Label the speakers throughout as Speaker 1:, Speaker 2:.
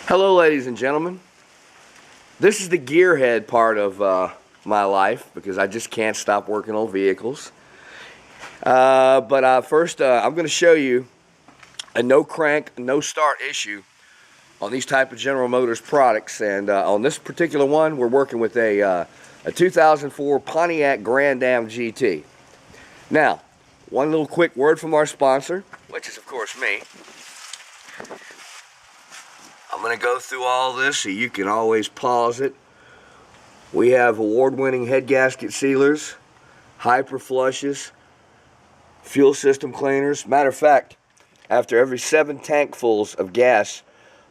Speaker 1: Hello, ladies and gentlemen. This is the gearhead part of my life because I just can't stop working on vehicles. First, I'm going to show you a no crank, no start issue on these type of General Motors products. And on this particular one, we're working with a 2004 Pontiac Grand Am GT. Now, one little quick word from our sponsor, which is of course me. I'm going to go through all this so you can always pause it. We have award-winning head gasket sealers, hyper flushes, fuel system cleaners. Matter of fact, after every 7 tankfuls of gas,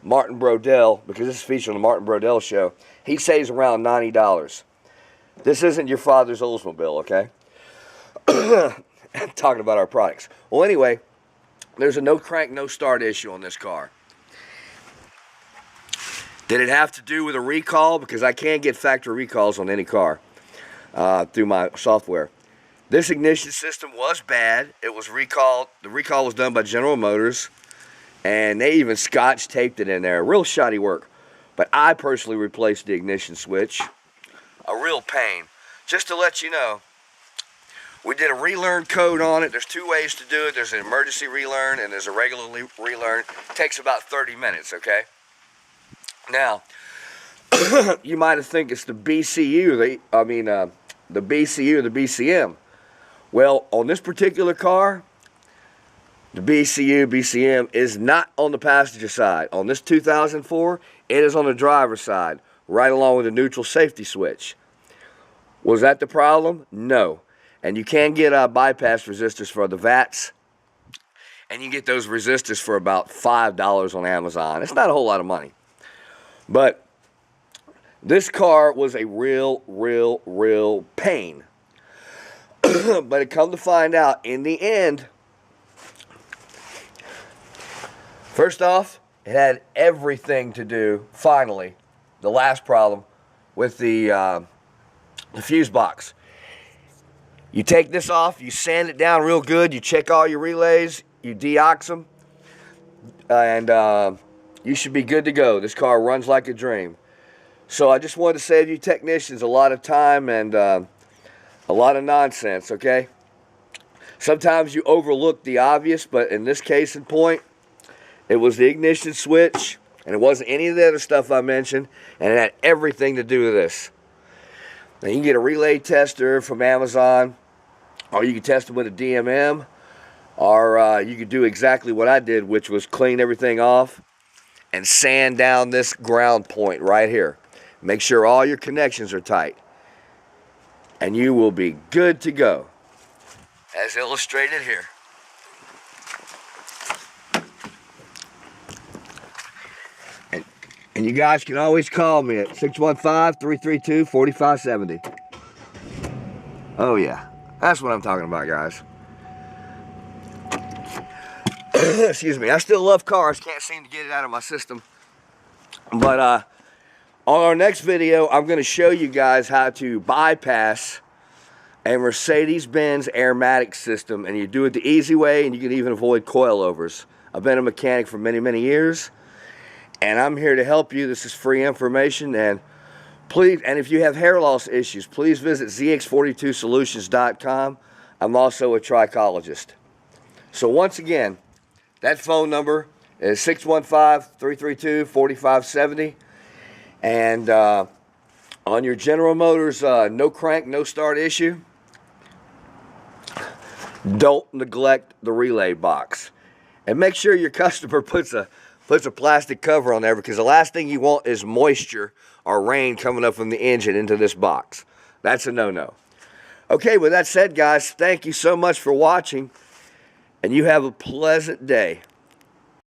Speaker 1: Martin Brodell, because this is featured on the Martin Brodell show, he saves around $90. This isn't your father's Oldsmobile, okay? Talking about our products. Well, anyway, there's a no crank, no start issue on this car. Did it have to do with a recall? Because I can't get factory recalls on any car through my software. This ignition system was bad. It was recalled. The recall was done by General Motors, and they even scotch taped it in there. Real shoddy work. But I personally replaced the ignition switch. A real pain. Just to let you know, we did a relearn code on it. There's 2 ways to do it. There's an emergency relearn and there's a regular relearn. It takes about 30 minutes, okay? Now, you might have think it's the BCU, the BCU, the BCM. Well, on this particular car, the BCU, BCM is not on the passenger side. On this 2004, it is on the driver's side, right along with the neutral safety switch. Was that the problem? No. And you can get bypass resistors for the VATs, and you get those resistors for about $5 on Amazon. It's not a whole lot of money. But this car was a real pain. But it come to find out, in the end, first off, it had everything to do, finally, the last problem, with the fuse box. You take this off, you sand it down real good, you check all your relays, you deox them, and you should be good to go. This car runs like a dream. So I just wanted to save you technicians a lot of time and a lot of nonsense, okay? Sometimes you overlook the obvious, but in this case in point, it was the ignition switch, and it wasn't any of the other stuff I mentioned, and it had everything to do with this. Now you can get a relay tester from Amazon, or you can test them with a DMM, or you could do exactly what I did, which was clean everything off and sand down this ground point right here. Make sure all your connections are tight, and you will be good to go, as illustrated here. And you guys can always call me at 615-332-4570. Oh yeah, that's what I'm talking about, guys. Excuse me, I still love cars, can't seem to get it out of my system. But on our next video, I'm going to show you guys how to bypass a Mercedes-Benz Airmatic system, and you do it the easy way, and you can even avoid coilovers. I've been a mechanic for many years, and I'm here to help you. This is free information, and please, and if you have hair loss issues, please visit ZX42solutions.com. I'm also a trichologist. So once again, that phone number is 615-332-4570. And on your General Motors no crank, no start issue, don't neglect the relay box. And make sure your customer puts a plastic cover on there, because the last thing you want is moisture or rain coming up from the engine into this box. That's a no-no. Okay, with that said, guys, thank you so much for watching, and you have a pleasant day.